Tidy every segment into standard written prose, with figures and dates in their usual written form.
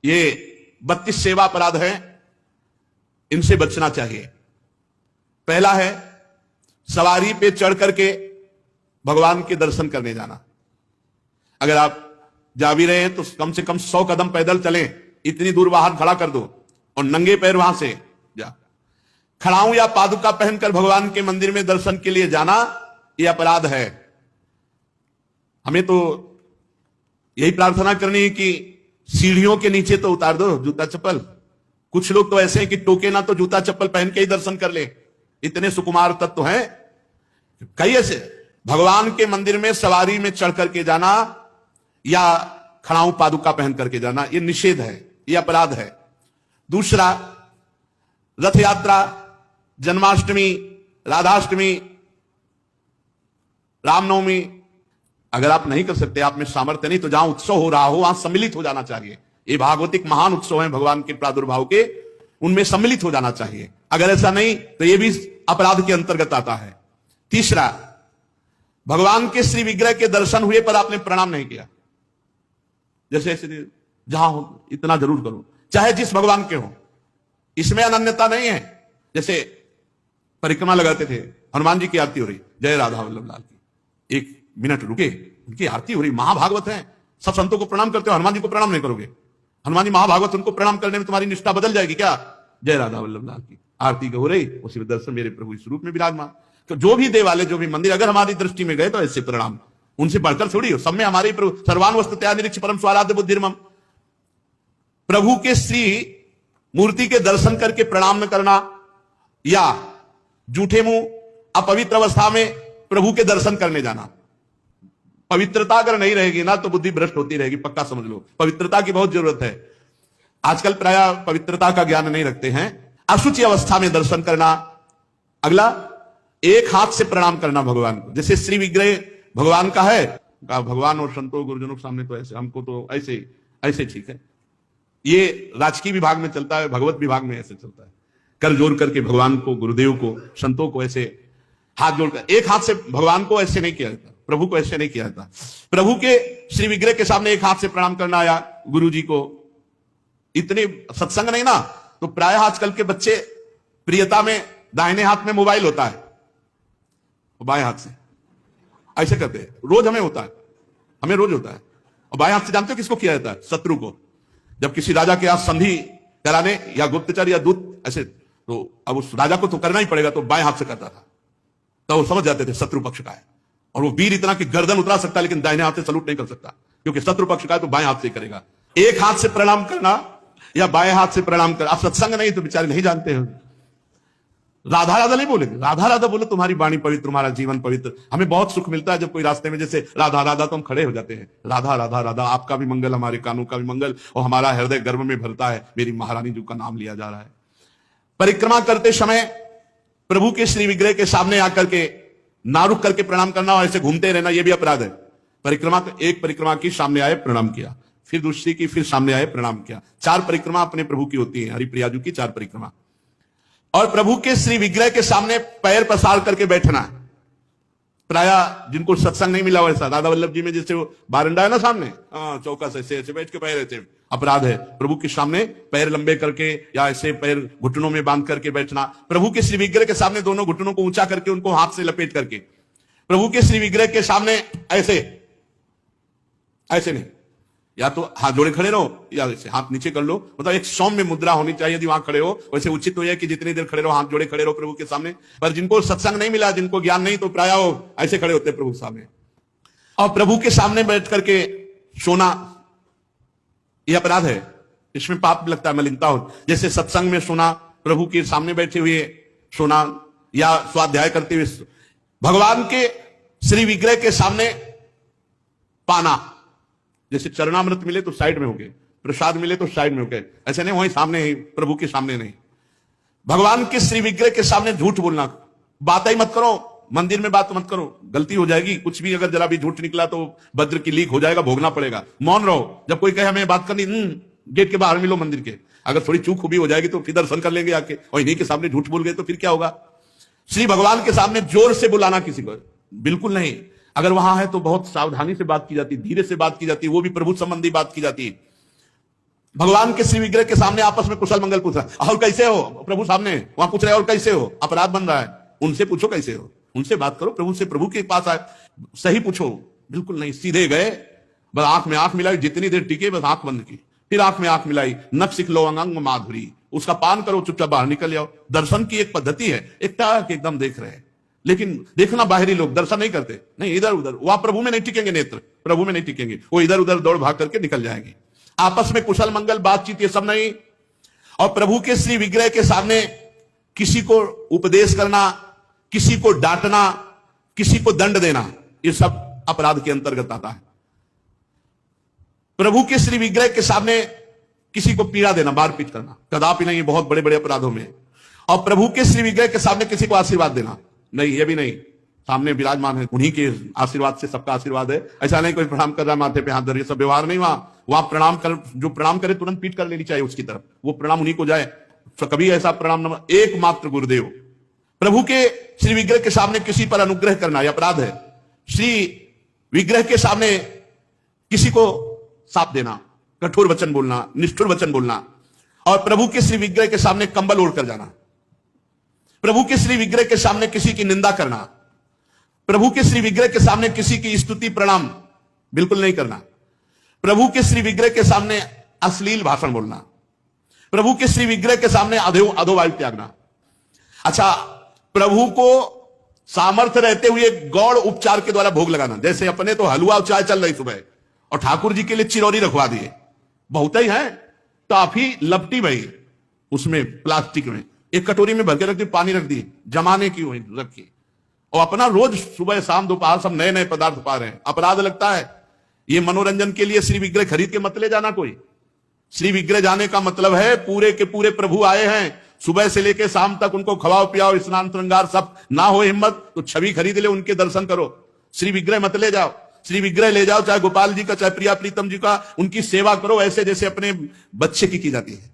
ये 32 सेवा अपराध हैं, इनसे बचना चाहिए। पहला है सवारी पे चढ़ करके भगवान के दर्शन करने जाना। अगर आप जा भी रहे हैं तो कम से कम 100 कदम पैदल चलें, इतनी दूर वाहन खड़ा कर दो और नंगे पैर वहां से जा। खड़ाऊं या पादुका पहनकर भगवान के मंदिर में दर्शन के लिए जाना यह अपराध है। हमें तो यही प्रार्थना करनी है कि सीढ़ियों के नीचे तो उतार दो जूता चप्पल। कुछ लोग तो ऐसे हैं कि टोके ना तो जूता चप्पल पहन के ही दर्शन कर ले, इतने सुकुमार तत्व हैं। कई ऐसे भगवान के मंदिर में सवारी में चढ़ करके जाना या खड़ाऊं पादुका पहन करके जाना, यह निषेध है, यह अपराध है। दूसरा, रथ यात्रा, जन्माष्टमी, राधाष्टमी, रामनवमी अगर आप नहीं कर सकते, आप में सामर्थ्य नहीं, तो जहां उत्सव हो रहा हो वहां सम्मिलित हो जाना चाहिए। ये भागवतिक महान उत्सव हैं भगवान के प्रादुर्भाव के, उनमें सम्मिलित हो जाना चाहिए। अगर ऐसा नहीं तो यह भी अपराध के अंतर्गत आता है। तीसरा, भगवान के श्री विग्रह के दर्शन हुए पर आपने प्रणाम नहीं किया। जैसे ऐसे जहां हो इतना जरूर करो, चाहे जिस भगवान के हो, इसमें अनन्यता नहीं है। जैसे परिक्रमा लगाते थे, हनुमान जी की आरती हो रही, जय राधा वल्लभ लाल की, 1 मिनट रुके, उनकी आरती हो रही, महाभागवत है, सब संतों को प्रणाम करते हो, हनुमान जी को प्रणाम नहीं करोगे? हनुमान जी महाभागवत, उनको प्रणाम करने में तुम्हारी निष्ठा बदल जाएगी क्या? जय राधा वल्लभ लाल की आरती हो रही, उसी में दर्शन मेरे प्रभु इस रूप में विराजमान। तो जो भी देवालय, जो भी मंदिर, अगर हमारी दृष्टि में गए तो ऐसे प्रणाम, उनसे बढ़कर थोड़ी हो। सब में हमारे प्रभु सर्वान वस्तुतया निरीक्ष परम स्वाराध्य बुद्धिर्मम। प्रभु के श्री मूर्ति के दर्शन करके प्रणाम न करना या जूठे मुंह अपवित्र अवस्था में प्रभु के दर्शन करने जाना। पवित्रता अगर नहीं रहेगी ना तो बुद्धि भ्रष्ट होती रहेगी, पक्का समझ लो। पवित्रता की बहुत जरूरत है। आजकल प्रायः पवित्रता का ज्ञान नहीं रखते हैं। अशुचि अवस्था में दर्शन करना। अगला, एक हाथ से प्रणाम करना भगवान को। जैसे श्री विग्रह भगवान का है, भगवान और संतों गुरुजनों के सामने तो ऐसे, हमको तो ऐसे ऐसे ठीक है। ये राजकीय विभाग में चलता है, भगवत विभाग में ऐसे चलता है। कर जोड़ करके भगवान को, गुरुदेव को, संतों को ऐसे हाथ जोड़कर, एक हाथ से भगवान को ऐसे नहीं किया जाता, प्रभु को ऐसे नहीं किया जाता। प्रभु के श्री विग्रह के सामने एक हाथ से प्रणाम करना या गुरु जी को, इतने सत्संग नहीं ना, तो प्रायः आजकल के बच्चे प्रियता में दाहिने हाथ में मोबाइल होता है, बाएं हाथ से ऐसे करते हैं। रोज हमें होता है, हमें रोज होता है। और बाएं हाथ से जानते हो किसको किया जाता है? शत्रु को। जब किसी राजा के हाथ संधि कराने या गुप्तचर या दूत ऐसे, तो अब उस राजा को तो करना ही पड़ेगा, तो बाएं हाथ से करता था। तो वो समझ जाते थे शत्रु पक्ष का है, और वो वीर इतना कि गर्दन उतरा सकता है लेकिन दाहिने हाथ से सलूट नहीं कर सकता, क्योंकि शत्रु पक्ष का है तो बाएं हाथ से करेगा। एक हाथ से प्रणाम करना या बाएं हाथ से प्रणाम करना। आप सत्संग नहीं तो बेचारे नहीं जानते हैं। राधा राधा नहीं बोलेंगे, राधा राधा बोलो, तुम्हारी वाणी पवित्र, तुम्हारा जीवन पवित्र। हमें बहुत सुख मिलता है जब कोई रास्ते में जैसे राधा राधा तो हम खड़े हो जाते हैं। राधा राधा राधा, आपका भी मंगल, हमारे कानों का भी मंगल, और हमारा हृदय गर्व में भरता है, मेरी महारानी जी का नाम लिया जा रहा है। परिक्रमा करते समय प्रभु के श्री विग्रह के सामने आकर के ना रुक करके प्रणाम करना और ऐसे घूमते रहना, यह भी अपराध है। परिक्रमा, एक परिक्रमा की, सामने आए प्रणाम किया, फिर दूसरी की, फिर सामने आए प्रणाम किया। 4 परिक्रमा अपने प्रभु की होती है, हरिप्रियाजू की 4 परिक्रमा। और प्रभु के श्री विग्रह के सामने पैर पसार करके बैठना। प्रायः जिनको सत्संग नहीं मिला वैसा, राधा वल्लभ जी में जैसे वो बारंडा है ना सामने, चौका से ऐसे बैठ के पैर ऐसे, अपराध है। प्रभु के सामने पैर लंबे करके या ऐसे पैर घुटनों में बांध करके बैठना। प्रभु के श्री विग्रह के सामने दोनों घुटनों को ऊंचा करके उनको हाथ से लपेट करके, प्रभु के श्री विग्रह के सामने ऐसे ऐसे नहीं, या तो हाथ जोड़े खड़े रहो या ऐसे हाथ नीचे कर लो। मतलब एक सौम्य मुद्रा होनी चाहिए। यदि वहां खड़े हो वैसे उचित तो यह कि जितनी देर खड़े रहो, हाथ जोड़े खड़े रहो प्रभु के सामने। पर जिनको सत्संग नहीं मिला, जिनको ज्ञान नहीं, तो प्रायः ऐसे खड़े होते प्रभु के सामने। और प्रभु के सामने बैठ करके सोना, यह अपराध है, इसमें पाप लगता है, मलिनता हो। जैसे सत्संग में सोना, प्रभु के सामने बैठे हुए सोना या स्वाध्याय करते हुए, भगवान के श्री विग्रह के सामने पाना। जैसे चरणामृत मिले तो साइड में हो गए, प्रसाद मिले तो साइड में हो गए, ऐसे नहीं, वहीं सामने ही, प्रभु के सामने नहीं। भगवान के श्री विग्रह के सामने झूठ बोलना, बात ही मत करो, मंदिर में बात मत करो, गलती हो जाएगी। कुछ भी अगर जरा भी झूठ निकला तो वज्र की लीक हो जाएगा, भोगना पड़ेगा। मौन रहो। जब कोई कहे हमें बात करनी, गेट के बाहर मिलो मंदिर के। अगर थोड़ी चूक भी हो जाएगी तो फिर दर्शन कर लेंगे आके, और इन्हीं के सामने झूठ बोल गए तो फिर क्या होगा? श्री भगवान के सामने जोर से बुलाना किसी को बिल्कुल नहीं। अगर वहां है तो बहुत सावधानी से बात की जाती, धीरे से बात की जाती, वो भी प्रभु संबंधी बात की जाती है। भगवान के श्री विग्रह के सामने आपस में कुशल मंगल पूछ रहा है, और कैसे हो प्रभु सामने, वहां पूछ रहे और कैसे हो, अपराध बन रहा है। उनसे पूछो कैसे हो, उनसे बात करो, प्रभु से, प्रभु के पास आए, सही पूछो। बिल्कुल नहीं, सीधे गए, बस आंख में आंख मिलाई, जितनी देर टिके बस आंख बंद की, फिर आंख में आंख मिलाई, नख सिख लो अंग माधुरी, उसका पान करो, चुपचाप बाहर निकल जाओ। दर्शन की एक पद्धति है, एक टाक एकदम देख रहे हैं, लेकिन देखना बाहरी लोग दर्शन नहीं करते, नहीं इधर उधर, वहां प्रभु में नहीं टिकेंगे नेत्र, प्रभु में नहीं टिकेंगे, वो इधर उधर दौड़ भाग करके निकल जाएंगे। आपस में कुशल मंगल बातचीत ये सब नहीं। और प्रभु के श्री विग्रह के सामने किसी को उपदेश करना, किसी को डांटना, किसी को दंड देना, ये सब अपराध के अंतर्गत आता है। प्रभु के श्री विग्रह के सामने किसी को पीड़ा देना, मारपीट करना कदापि नहीं, बहुत बड़े बड़े अपराधों में। और प्रभु के श्री विग्रह के सामने किसी को आशीर्वाद देना नहीं, ये भी नहीं। सामने विराजमान है, उन्हीं के आशीर्वाद से सबका आशीर्वाद है। ऐसा नहीं कोई प्रणाम कर रहा है माथे पे हाथ धर, ये सब व्यवहार नहीं। वहां प्रणाम कर, जो प्रणाम करे तुरंत पीठ कर लेनी चाहिए उसकी तरफ, वो प्रणाम उन्हीं को जाए। तो कभी ऐसा प्रणाम न, एकमात्र गुरुदेव। प्रभु के श्री विग्रह के सामने किसी पर अनुग्रह करना यह अपराध है। श्री विग्रह के सामने किसी को साथ देना, कठोर वचन बोलना, निष्ठुर वचन बोलना, और प्रभु के श्री विग्रह के सामने कंबल ओढ़ कर जाना, प्रभु के श्री विग्रह के सामने किसी की निंदा करना, प्रभु के श्री विग्रह के सामने किसी की स्तुति प्रणाम बिल्कुल नहीं करना, प्रभु के श्री विग्रह के सामने अश्लील भाषण बोलना, प्रभु के श्री विग्रह के सामने अधोवायु त्यागना। अच्छा, प्रभु को सामर्थ्य रहते हुए गौड़ उपचार के द्वारा भोग लगाना, जैसे अपने तो हलवा और चाय चल रही सुबह, और ठाकुर जी के लिए चिरौरी रखवा दिए, बहुत ही है, काफी लपटी भाई उसमें प्लास्टिक में, एक कटोरी में भर के रख दी, पानी रख दी, जमाने की वही रखी, और अपना रोज सुबह शाम दोपहर सब नए नए पदार्थ पा रहे हैं। अपराध लगता है। ये मनोरंजन के लिए श्री विग्रह खरीद के मत ले जाना कोई। श्री विग्रह जाने का मतलब है पूरे के पूरे प्रभु आए हैं, सुबह से लेकर शाम तक उनको खवाओ पियाओ, स्नान श्रृंगार सब, ना हो हिम्मत तो छवि खरीद ले, उनके दर्शन करो। श्री विग्रह मत ले जाओ। श्री विग्रह ले जाओ, चाहे गोपाल जी का, चाहे प्रिया प्रीतम जी का, उनकी सेवा करो ऐसे जैसे अपने बच्चे की जाती है।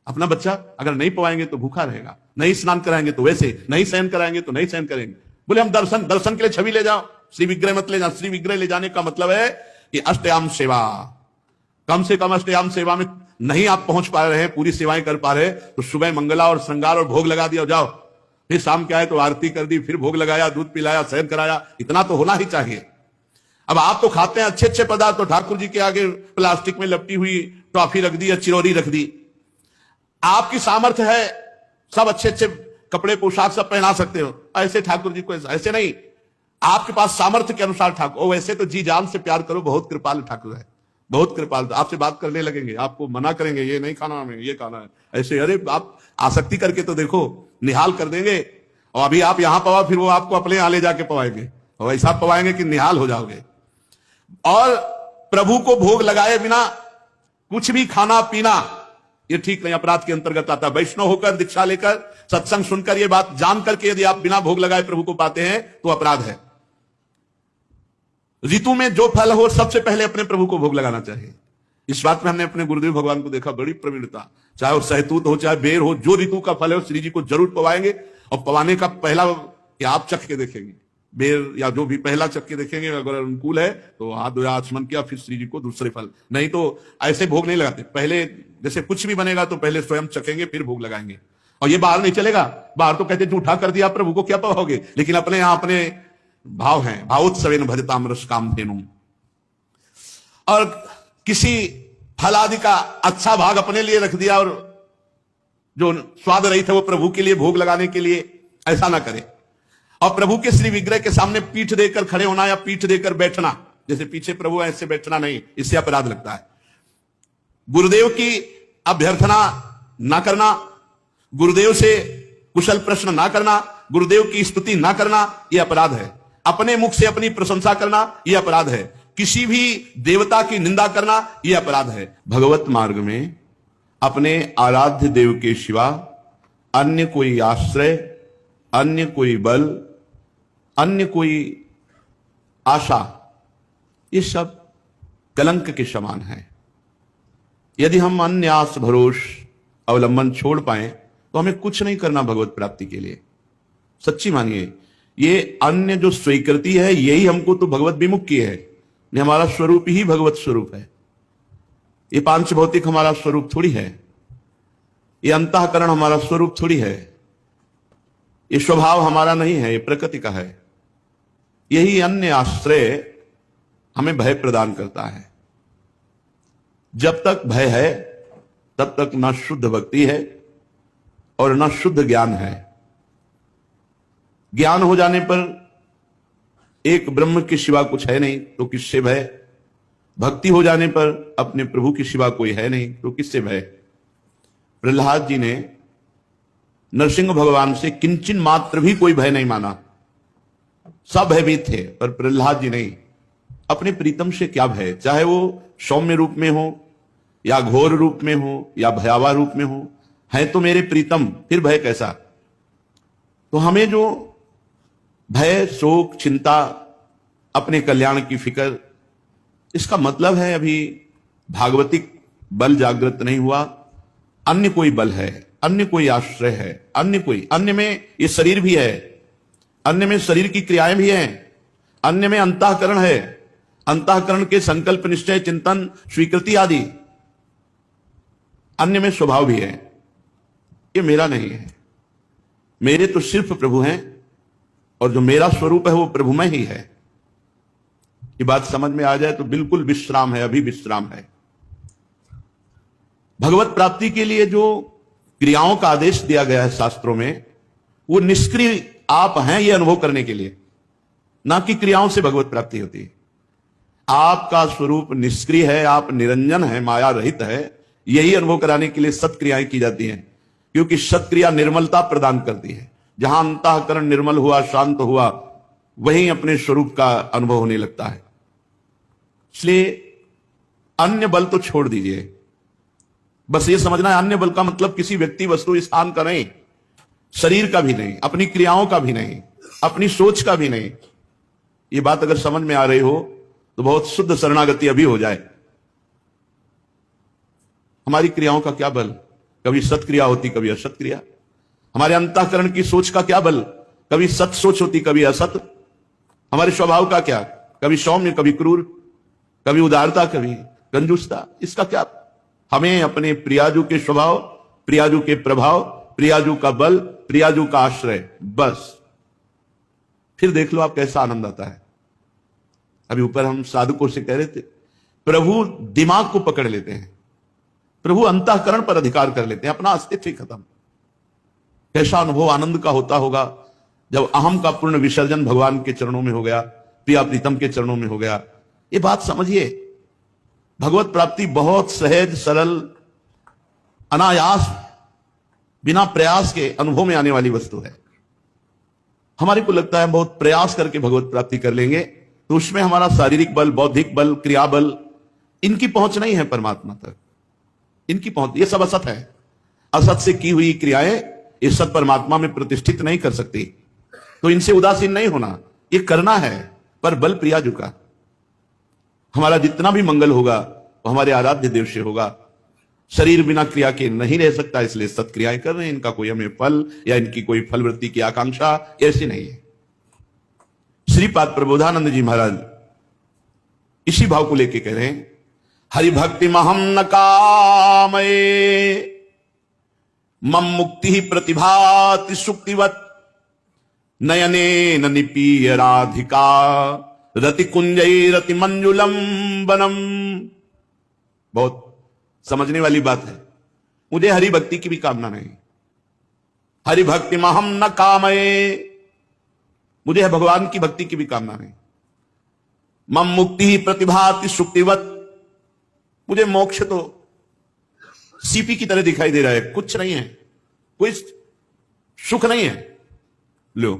अपना बच्चा अगर नहीं पवाएंगे तो भूखा रहेगा, नहीं स्नान कराएंगे तो वैसे, नहीं सहन कराएंगे तो नहीं सहन करेंगे। बोले हम दर्शन के लिए छवि ले जाओ, श्री विग्रह मत ले जाओ। श्री विग्रह ले जाने का मतलब है कि अष्टयाम सेवा, कम से कम अष्टयाम सेवा में नहीं आप पहुंच पा रहे हैं, पूरी सेवाएं कर पा रहे, तो सुबह मंगला और श्रृंगार और भोग लगा दिया, जाओ। फिर शाम क्या है तो आरती कर दी, फिर भोग लगाया, दूध पिलाया, सहन कराया, इतना तो होना ही चाहिए। अब आप तो खाते हैं अच्छे अच्छे पदार्थ, तो ठाकुर जी के आगे प्लास्टिक में लपटी हुई टॉफी रख दी या चिरौरी रख दी। आपकी सामर्थ्य है, सब अच्छे अच्छे कपड़े पोशाक सब पहना सकते हो, ऐसे ठाकुर जी को ऐसे नहीं। आपके पास सामर्थ्य के अनुसार ठाकुर, वैसे तो जी जान से प्यार करो, बहुत कृपाल ठाकुर है, बहुत कृपाल। आपसे बात करने लगेंगे, आपको मना करेंगे, ये नहीं खाना हमें, ये खाना है, ऐसे। अरे आप आसक्ति करके तो देखो, निहाल कर देंगे। और अभी आप यहां पवा, फिर वो आपको अपने यहां ले जाके पवाएंगे, और ऐसा पवाएंगे कि निहाल हो जाओगे। और प्रभु को भोग लगाए बिना कुछ भी खाना पीना ये ठीक नहीं, अपराध के अंतर्गत आता है। वैष्णव होकर, दीक्षा लेकर, सत्संग सुनकर, ये बात जान करके यदि आप बिना भोग लगाए प्रभु को पाते हैं तो अपराध है। ऋतु में जो फल हो सबसे पहले अपने प्रभु को भोग लगाना चाहिए। इस बात में हमने अपने गुरुदेव भगवान को देखा, बड़ी प्रवीणता। चाहे वो सहतूत हो, चाहे बेर हो, जो ऋतु का फल है श्री जी को जरूर पवाएंगे। और पवाने का पहला कि आप चख के देखेंगे, बेर या जो भी पहला चख के देखेंगे, अगर अनुकूल है तो हाथ धोया, आचमन किया, फिर श्री जी को दूसरे फल। नहीं तो ऐसे भोग नहीं लगाते, पहले जैसे कुछ भी बनेगा तो पहले स्वयं चखेंगे फिर भोग लगाएंगे। और ये बाहर नहीं चलेगा, बाहर तो कहते झूठा कर दिया प्रभु को क्या पवाओगे, लेकिन अपने यहां अपने भाव हैं, भावोत्सवेन भजताम रस काम धेनु। और किसी फल आदि का अच्छा भाग अपने लिए रख दिया और जो स्वाद रही थे वो प्रभु के लिए भोग लगाने के लिए, ऐसा ना करे। और प्रभु के श्री विग्रह के सामने पीठ देकर खड़े होना या पीठ देकर बैठना, जैसे पीछे प्रभु ऐसे बैठना नहीं, इससे अपराध लगता है। गुरुदेव की अभ्यर्थना ना करना, गुरुदेव से कुशल प्रश्न ना करना, गुरुदेव की स्तुति ना करना, यह अपराध है। अपने मुख से अपनी प्रशंसा करना यह अपराध है। किसी भी देवता की निंदा करना यह अपराध है। भगवत मार्ग में अपने आराध्य देव के सिवा अन्य कोई आश्रय, अन्य कोई बल, अन्य कोई आशा, ये सब कलंक के समान है। यदि हम अन्य आस भरोस अवलंबन छोड़ पाए तो हमें कुछ नहीं करना भगवत प्राप्ति के लिए। सच्ची मानिए, ये अन्य जो स्वीकृति है यही हमको तो भगवत विमुख की है। हमारा स्वरूप ही भगवत स्वरूप है। ये पांच भौतिक हमारा स्वरूप थोड़ी है, ये अंतःकरण हमारा स्वरूप थोड़ी है, ये स्वभाव हमारा नहीं है, ये प्रकृति का है। यही अन्य आश्रय हमें भय प्रदान करता है। जब तक भय है तब तक न शुद्ध भक्ति है और न शुद्ध ज्ञान है। ज्ञान हो जाने पर एक ब्रह्म के सिवा कुछ है नहीं तो किससे भय? भक्ति हो जाने पर अपने प्रभु के सिवा कोई है नहीं तो किससे भय? प्रहलाद जी ने नरसिंह भगवान से किंचन मात्र भी कोई भय नहीं माना, सब भयभीत थे, पर प्रहलाद जी नहीं। अपने प्रीतम से क्या भय, चाहे वो सौम्य रूप में हो या घोर रूप में हो या भयावह रूप में हो, है तो मेरे प्रीतम, फिर भय कैसा? तो हमें जो भय, शोक, चिंता, अपने कल्याण की फिक्र, इसका मतलब है अभी भागवतिक बल जागृत नहीं हुआ, अन्य कोई बल है, अन्य कोई आश्रय है, अन्य में ये शरीर भी है, अन्य में शरीर की क्रियाएं भी हैं, अन्य में अंतःकरण है, अंतःकरण के संकल्प, निश्चय, चिंतन, स्वीकृति आदि, अन्य में स्वभाव भी है। ये मेरा नहीं है, मेरे तो सिर्फ प्रभु हैं और जो मेरा स्वरूप है वो प्रभु में ही है। ये बात समझ में आ जाए तो बिल्कुल विश्राम है, अभी विश्राम है। भगवत प्राप्ति के लिए जो क्रियाओं का आदेश दिया गया है शास्त्रों में, वो निष्क्रिय आप हैं ये अनुभव करने के लिए, ना कि क्रियाओं से भगवत प्राप्ति होती है। आपका स्वरूप निष्क्रिय है, आप निरंजन है, माया रहित है, यही अनुभव कराने के लिए सत्क्रियाएं की जाती हैं, क्योंकि सत्क्रिया निर्मलता प्रदान करती है। जहां अंतःकरण निर्मल हुआ, शांत हुआ, वहीं अपने स्वरूप का अनुभव होने लगता है। इसलिए अन्य बल तो छोड़ दीजिए, बस ये समझना है अन्य बल का मतलब किसी व्यक्ति, वस्तु, स्थान का नहीं, शरीर का भी नहीं, अपनी क्रियाओं का भी नहीं, अपनी सोच का भी नहीं। ये बात अगर समझ में आ रही हो तो बहुत शुद्ध शरणागति अभी हो जाए। हमारी क्रियाओं का क्या बल? कभी सत्क्रिया होती, कभी असत क्रिया। हमारे अंतःकरण की सोच का क्या बल? कभी सत सोच होती, कभी असत। हमारे स्वभाव का क्या? कभी सौम्य, कभी क्रूर, कभी उदारता, कभी कंजूसता। इसका क्या? हमें अपने प्रियाजू के स्वभाव, प्रियाजू के प्रभाव, प्रियाजू का बल, प्रियाजू का आश्रय, बस। फिर देख लो आप कैसा आनंद आता है। अभी ऊपर हम साधुकों से कह रहे थे, प्रभु दिमाग को पकड़ लेते हैं, प्रभु अंतःकरण पर अधिकार कर लेते हैं, अपना अस्तित्व ही खत्म। कैसा अनुभव आनंद का होता होगा जब अहम का पूर्ण विसर्जन भगवान के चरणों में हो गया, प्रिया प्रीतम के चरणों में हो गया। ये बात समझिए, भगवत प्राप्ति बहुत सहज, सरल, अनायास, बिना प्रयास के अनुभव में आने वाली वस्तु है। हमारे को लगता है बहुत प्रयास करके भगवत प्राप्ति कर लेंगे तो उसमें हमारा शारीरिक बल, बौद्धिक बल, क्रिया बल, इनकी पहुंच नहीं है परमात्मा तक। इनकी पहुंच, ये सब असत है। असत से की हुई क्रियाएं ये सत परमात्मा में प्रतिष्ठित नहीं कर सकती, तो इनसे उदासीन नहीं होना, ये करना है, पर बल प्रियाजू का। हमारा जितना भी मंगल होगा वो हमारे आराध्य देव से होगा। शरीर बिना क्रिया के नहीं रह सकता, इसलिए सत्क्रियाएं कर रहे हैं। इनका कोई हमें फल या इनकी कोई फलवृत्ति की आकांक्षा ऐसी नहीं है। श्रीपाद प्रबोधानंद जी महाराज इसी भाव को लेके कह रहे हैं, हरि भक्ति महम न कामये मम मुक्ति प्रतिभाति सुक्तिवत नयने न निपीय राधिका रति कुंजई रति मंजुलम वनम। बहुत समझने वाली बात है। मुझे हरि भक्ति की भी कामना नहीं, हरि भक्ति महम न कामये, मुझे भगवान की भक्ति की भी कामना नहीं। मम मुक्ति ही प्रतिभाति सुक्तिवत, मुझे मोक्ष तो सीपी की तरह दिखाई दे रहा है, कुछ नहीं है, कोई सुख नहीं है। लो